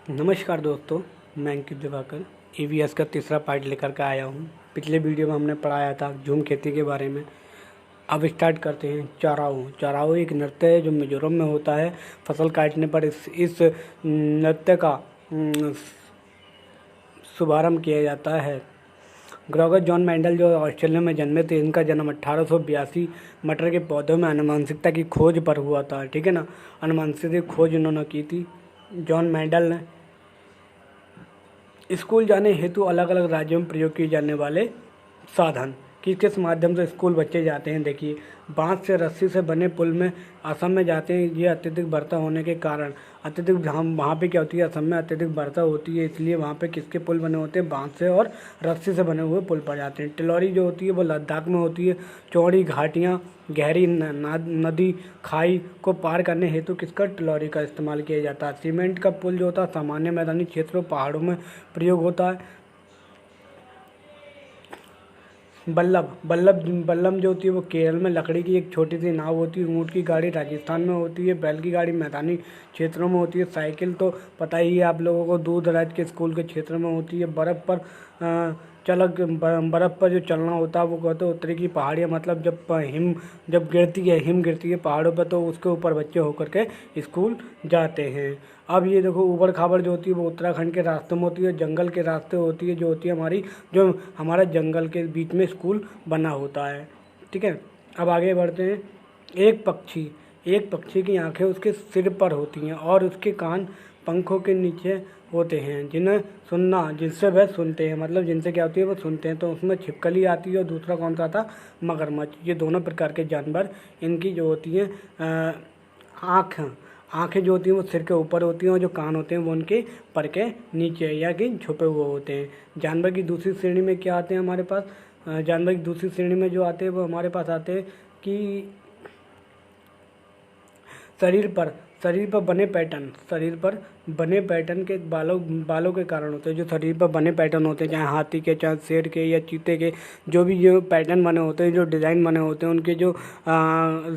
नमस्कार दोस्तों, मैं अंकित दिवाकर ईवीएस का तीसरा पार्ट लेकर के आया हूँ। पिछले वीडियो में हमने पढ़ाया था झूम खेती के बारे में। अब स्टार्ट करते हैं चाराओ। चाराओ एक नृत्य है जो मिजोरम में होता है। फसल काटने पर इस नृत्य का शुभारंभ किया जाता है। ग्रेगर जॉन मेंडल जो ऑस्ट्रेलिया में जन्मे थे, इनका जन्म 1882 मटर के पौधों में आनुवंशिकता की खोज पर हुआ था। ठीक है ना, आनुवंशिकता की खोज इन्होंने की थी जॉन मेंडल ने। स्कूल जाने हेतु अलग अलग राज्यों में प्रयोग किए जाने वाले साधन, किस माध्यम से स्कूल बच्चे जाते हैं। देखिए, बांस से रस्सी से बने पुल में असम में जाते हैं। ये अत्यधिक वर्षा होने के कारण अत्यधिक हम वहाँ पे क्या होती है, असम में अत्यधिक वर्षा होती है, इसलिए वहाँ पे किसके पुल बने होते हैं, बांस से और रस्सी से बने हुए पुल पर जाते हैं। टिलौरी जो होती है वो लद्दाख में होती है। चौड़ी घाटियाँ, गहरी नदी, खाई को पार करने हेतु किसका, टिलौरी का इस्तेमाल किया जाता है। सीमेंट का पुल जो होता है सामान्य मैदानी क्षेत्रों, पहाड़ों में प्रयोग होता है। बल्लभ जो होती है वो केरल में लकड़ी की एक छोटी सी नाव होती है। ऊँट की गाड़ी राजस्थान में होती है। बैल की गाड़ी मैदानी क्षेत्रों में होती है। साइकिल तो पता ही है आप लोगों को, दूर दराज के स्कूल के क्षेत्र में होती है। बर्फ़ पर जो चलना होता है वो कहते हैं उत्तरी की पहाड़ियाँ, मतलब जब हिम गिरती है पहाड़ों पर, तो उसके ऊपर बच्चे होकर के स्कूल जाते हैं। अब ये देखो, ऊबड़ खाबड़ जो होती है वो उत्तराखंड के रास्ते में होती है। जंगल के रास्ते होती है, जो होती है जो हमारा जंगल के बीच में स्कूल बना होता है। ठीक है, अब आगे बढ़ते हैं। एक पक्षी की आंखें उसके सिर पर होती हैं और उसके कान पंखों के नीचे होते हैं, जिनसे वह सुनते हैं, मतलब जिनसे क्या होती है वो सुनते हैं। तो उसमें छिपकली आती है और दूसरा कौन सा था, मगरमच्छ। ये दोनों प्रकार के जानवर, इनकी जो होती हैं आँखें जो होती हैं वो सिर के ऊपर होती हैं और जो कान होते हैं वो उनके पर के नीचे या कि छुपे हुए होते हैं। जानवर की दूसरी श्रेणी में क्या आते हैं हमारे पास, जानवर की दूसरी श्रेणी में जो आते हैं वो हमारे पास आते हैं कि शरीर पर बने पैटर्न के बालों के कारण होते हैं। जो शरीर पर बने पैटर्न होते हैं, चाहे हाथी के, चाहे शेर के या चीते के, जो भी जो पैटर्न बने होते हैं, जो डिज़ाइन बने होते हैं, उनके जो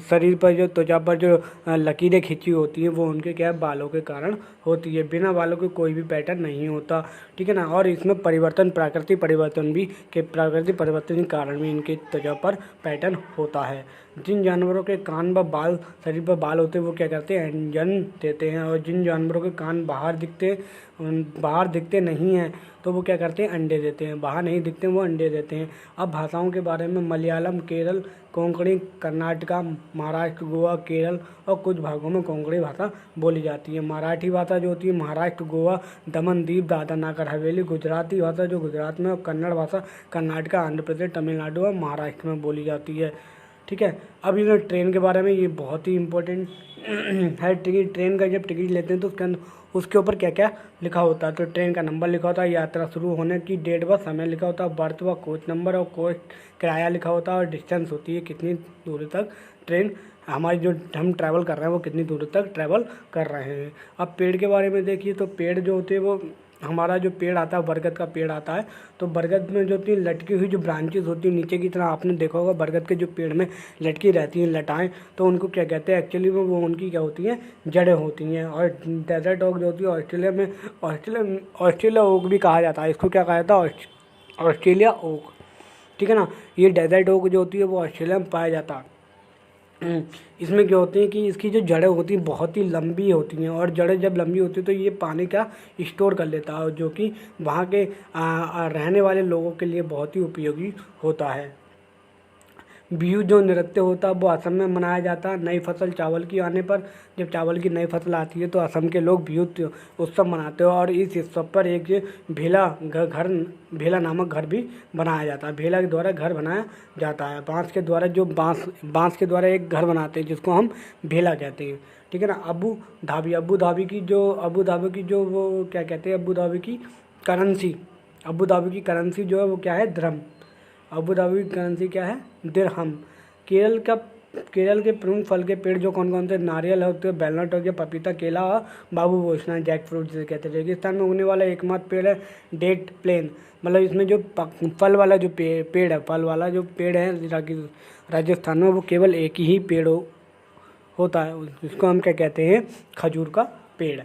शरीर पर, जो त्वचा पर जो लकीरें खिंची होती हैं, वो उनके क्या है, बालों के कारण होती है। बिना बालों के कोई भी पैटर्न नहीं होता। ठीक है ना, और इसमें प्राकृतिक परिवर्तन के कारण भी इनके त्वचा पर पैटर्न होता है। जिन जानवरों के कान व बाल, शरीर पर बाल होते हैं, वो क्या करते हैं, जन्म देते हैं। और जिन जानवरों के कान बाहर दिखते नहीं हैं, तो वो क्या करते हैं, अंडे देते हैं। बाहर नहीं दिखते वो अंडे देते हैं। अब भाषाओं के बारे में, मलयालम, केरल, कोंकणी, कर्नाटका, महाराष्ट्र, गोवा, केरल और कुछ भागों में कोंकणी भाषा बोली जाती है। मराठी भाषा जो होती है महाराष्ट्र, गोवा, दमन दीव, दादरा नागर हवेली। गुजराती भाषा जो गुजरात में, और कन्नड़ भाषा कर्नाटका, आंध्र प्रदेश, तमिलनाडु और महाराष्ट्र में बोली जाती है। ठीक है, अब ये ट्रेन के बारे में, ये बहुत ही इम्पोर्टेंट है। ट्रेन का जब टिकट लेते हैं तो उसके ऊपर क्या क्या लिखा होता है, तो ट्रेन का नंबर लिखा होता है, यात्रा शुरू होने की डेट व समय लिखा होता है, बर्थ व कोच नंबर और कोच किराया लिखा होता है, और डिस्टेंस होती है, कितनी दूरी तक ट्रेन हमारी जो हम ट्रैवल कर रहे हैं वो कितनी दूरी तक ट्रैवल कर रहे हैं। अब पेड़ के बारे में देखिए, तो पेड़ जो होते हैं वो, हमारा जो पेड़ आता है बरगद का पेड़ आता है, तो बरगद में जो होती है लटकी हुई जो ब्रांचेस होती है नीचे की तरह, आपने देखा होगा बरगद के जो पेड़ में लटकी रहती हैं लटाएं, तो उनको क्या कहते हैं, एक्चुअली में वो उनकी क्या होती हैं, जड़ें होती हैं। और डेजर्ट ओक जो होती है ऑस्ट्रेलिया ओक भी कहा जाता है। इसको क्या कहा जाता है, ऑस्ट्रेलिया ओक। ठीक है ना, ये डेजर्ट ओक जो होती है वो ऑस्ट्रेलिया में पाया जाता है। इसमें क्या होती है कि इसकी जो जड़ें होती हैं बहुत ही लंबी होती हैं, और जड़ें जब लंबी होती है तो ये पानी का स्टोर कर लेता है, जो कि वहाँ के रहने वाले लोगों के लिए बहुत ही उपयोगी होता है। बिहू जो नृत्य होता है वो असम में मनाया जाता है। नई फसल चावल की आने पर, जब चावल की नई फसल आती है तो असम के लोग बिहू उत्सव मनाते हैं, और इस उत्सव पर एक भेला नामक घर भी बनाया जाता है। भेला के द्वारा घर बनाया जाता है। बांस के द्वारा एक घर बनाते हैं, जिसको हम भेला कहते हैं। ठीक है ना। अबू धाबी की जो वो क्या कहते हैं, अबू धाबी की करेंसी जो है वो क्या है, दिरहम। अबू धाबी की करेंसी क्या है, दिरहम। केरल के प्रमुख फल के पेड़ जो कौन कौन से, नारियल होते हैं, बेलनट हो गया, पपीता, केला और बाबू भूषण, जैक फ्रूट जिसे कहते हैं। रेगिस्तान में उगने वाला एकमात्र पेड़ है डेट प्लेन, मतलब इसमें जो फल वाला जो पेड़ है राजस्थान में, वो केवल एक ही पेड़ होता है, जिसको हम क्या कहते हैं, खजूर का पेड़।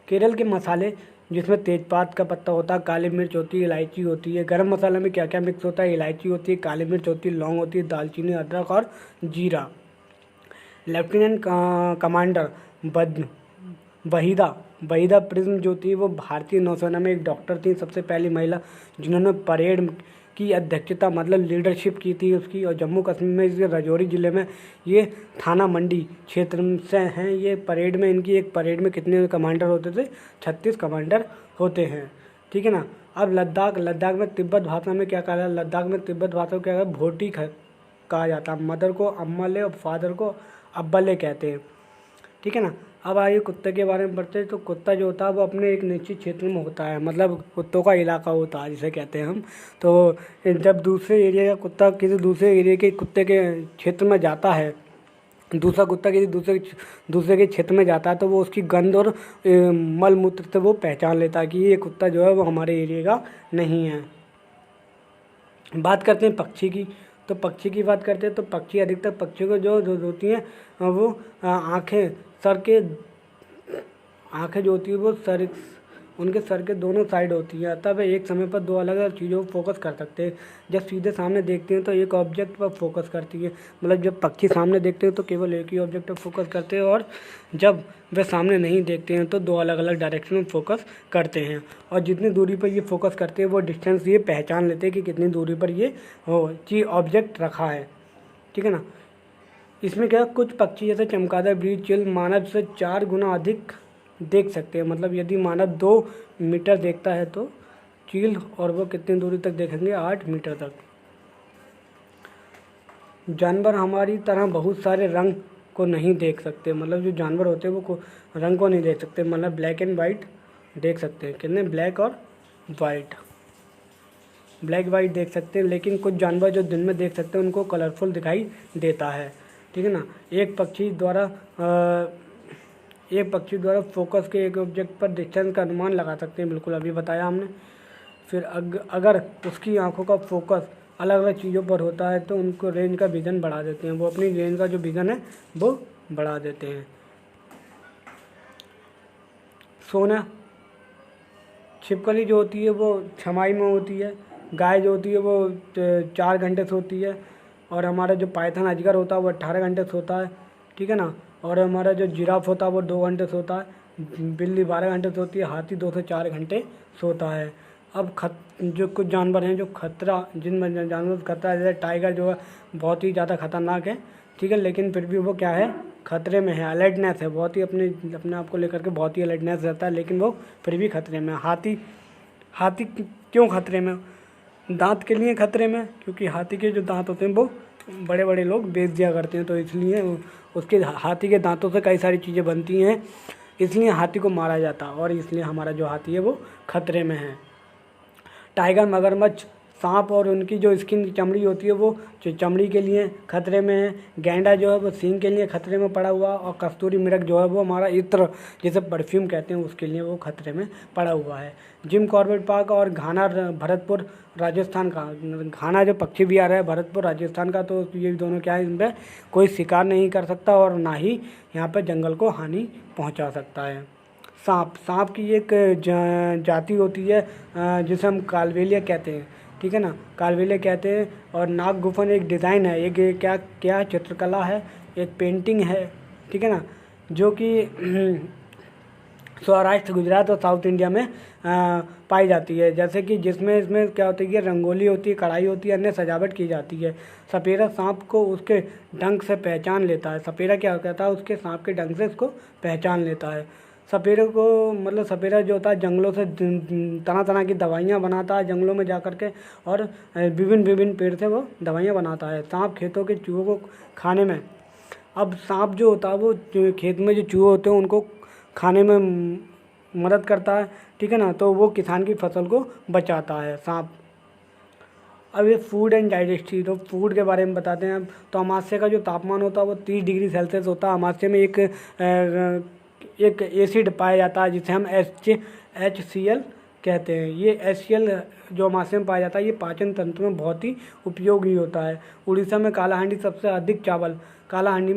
केरल के मसाले जिसमें तेजपात का पत्ता होता है, काली मिर्च होती है, इलायची होती है। गरम मसाला में क्या क्या मिक्स होता है? इलायची होती है, काली मिर्च होती है, लौंग होती है, दालचीनी, अदरक और जीरा। लेफ्टिनेंट कमांडर बद वहीदा वहीदा प्रिज्म जो थी वो भारतीय नौसेना में एक डॉक्टर थी, सबसे पहली महिला जिन्होंने परेड की अध्यक्षता मतलब लीडरशिप की थी उसकी। और जम्मू कश्मीर में इसके राजौरी ज़िले में ये थाना मंडी क्षेत्र से हैं। ये परेड में इनकी एक परेड में कितने कमांडर होते थे? 36 कमांडर होते हैं, ठीक है ना। अब लद्दाख में तिब्बत भाषा में क्या कहा जाता है? लद्दाख में तिब्बत भाषा को क्या भोटी कहा जाता है। मदर को अम्मले और फादर को अब्बले कहते हैं, ठीक है ना। अब आइए कुत्ते के बारे में पढ़ते हैं। तो कुत्ता जो होता है वो अपने एक निश्चित क्षेत्र में होता है, मतलब कुत्तों का इलाका होता है जिसे कहते हैं हम। तो जब दूसरे एरिया का कुत्ता किसी दूसरे एरिया के कुत्ते के क्षेत्र में जाता है, दूसरा कुत्ता किसी दूसरे के क्षेत्र में जाता है, तो वो उसकी गंध और मल मूत्र से वो पहचान लेता है कि ये कुत्ता जो है वो हमारे एरिया का नहीं है। बात करते हैं पक्षी की। तो पक्षी की बात करते हैं तो पक्षी अधिकतर पक्षियों को जो होती हैं वो आँखें जो होती है वो उनके सर के दोनों साइड होती है, अतः वे एक समय पर दो अलग अलग चीज़ों को फोकस कर सकते हैं। जब सीधे सामने देखते हैं तो एक ऑब्जेक्ट पर फोकस करती है, मतलब जब पक्षी सामने देखते हैं तो केवल एक ही ऑब्जेक्ट पर फोकस करते हैं, और जब वे सामने नहीं देखते हैं तो दो अलग अलग डायरेक्शन में फोकस करते हैं। और जितनी दूरी पर ये फोकस करते हैं वो डिस्टेंस ये पहचान लेते हैं कि कितनी दूरी पर ये चीज़ ऑब्जेक्ट रखा है, ठीक है ना। इसमें क्या कुछ पक्षी जैसे चमगादड़, ब्रीच, चिल मानव से 4 गुना अधिक देख सकते हैं। मतलब यदि मानव 2 मीटर देखता है तो चील और वो कितनी दूरी तक देखेंगे? 8 मीटर तक। जानवर हमारी तरह बहुत सारे रंग को नहीं देख सकते, मतलब जो जानवर होते हैं वो रंग को नहीं देख सकते, मतलब ब्लैक एंड वाइट देख सकते हैं। कितने? ब्लैक और वाइट देख सकते हैं। लेकिन कुछ जानवर जो दिन में देख सकते हैं उनको कलरफुल दिखाई देता है, ठीक है ना। एक पक्षी द्वारा फोकस के एक ऑब्जेक्ट पर डिस्टेंस का अनुमान लगा सकते हैं, बिल्कुल अभी बताया हमने। फिर अगर उसकी आंखों का फोकस अलग अलग चीज़ों पर होता है तो उनको रेंज का विज़न बढ़ा देते हैं, वो अपनी रेंज का जो विज़न है वो बढ़ा देते हैं। सोना, छिपकली जो होती है वो छमाही में होती है, गाय जो होती है वो 4 घंटे सोती है, और हमारा जो पाइथन अजगर होता है वो 18 घंटे सोता है, ठीक है ना। और हमारा जो जिराफ होता है वो 2 घंटे सोता है, बिल्ली 12 घंटे सोती है, हाथी 2 से 4 घंटे सोता है। अब जो कुछ जानवर हैं जो जिन जानवरों से खतरा है, जैसे टाइगर जो है बहुत ही ज़्यादा खतरनाक है, ठीक है, लेकिन फिर भी वो क्या है? खतरे में है, अलर्टनेस है, बहुत ही अपने आप को लेकर के बहुत ही अलर्टनेस रहता है, लेकिन वो फिर भी खतरे में। हाथी क्यों खतरे में? दांत के लिए खतरे में, क्योंकि हाथी के जो दांत होते हैं वो बड़े बड़े लोग बेच दिया करते हैं, तो इसलिए उसके हाथी के दांतों से कई सारी चीज़ें बनती हैं, इसलिए हाथी को मारा जाता है, और इसलिए हमारा जो हाथी है वो खतरे में है। टाइगर, मगरमच्छ, सांप और उनकी जो स्किन चमड़ी होती है वो जो चमड़ी के लिए खतरे में है। गैंडा जो है वो सींग के लिए खतरे में पड़ा हुआ, और कस्तूरी मृग जो है वो हमारा इत्र जिसे परफ्यूम कहते हैं उसके लिए वो खतरे में पड़ा हुआ है। जिम कॉर्बेट पार्क और घाना भरतपुर राजस्थान का, घाना जो पक्षी विहार है भरतपुर राजस्थान का, तो ये दोनों क्या है, इन पर कोई शिकार नहीं कर सकता और ना ही यहाँ पर जंगल को हानि पहुँचा सकता है। सांप की एक जाति होती है जिसे हम कालबेलिया कहते हैं, ठीक है ना, कालबेलिया कहते हैं। और नाग गुफन एक डिज़ाइन है, एक क्या चित्रकला है, एक पेंटिंग है, ठीक है ना, जो कि सौराष्ट्र, गुजरात और साउथ इंडिया में पाई जाती है। जैसे कि इसमें क्या होती है, रंगोली होती है, कढ़ाई होती है, अन्य सजावट की जाती है। सपेरा सांप को उसके डंक से पहचान लेता है। सपेरा क्या कहता है, उसके सांप के डंक से उसको पहचान लेता है। सपेरा जो होता है जंगलों से तरह तरह की दवाइयाँ बनाता है, जंगलों में जा कर के, और विभिन्न पेड़ से वो दवाइयाँ बनाता है। सांप खेतों के चूहों को खाने में, अब सांप जो होता है वो खेत में जो चूहे होते हैं उनको खाने में मदद करता है, ठीक है ना, तो वो किसान की फसल को बचाता है सांप। अब ये फूड एंड डाइजेस्टी, तो फूड के बारे में बताते हैं। अब तो अमाशय का जो तापमान होता है वो 30 डिग्री सेल्सियस होता है। अमाशय में एक एसिड पाया जाता है जिसे हम HCl कहते हैं। ये HCl जो अमाशय में पाया जाता है ये पाचन तंत्र में बहुत ही उपयोगी होता है। उड़ीसा में कालाहांडी में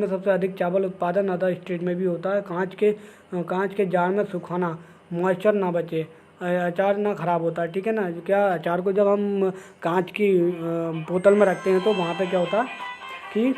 सबसे अधिक चावल उत्पादन अदर स्टेट में भी होता है। कांच के जार में सुखाना मॉइस्चर ना बचे, अचार ना ख़राब होता है, ठीक है ना। क्या अचार को जब हम कांच की बोतल में रखते हैं तो वहाँ पे क्या होता है कि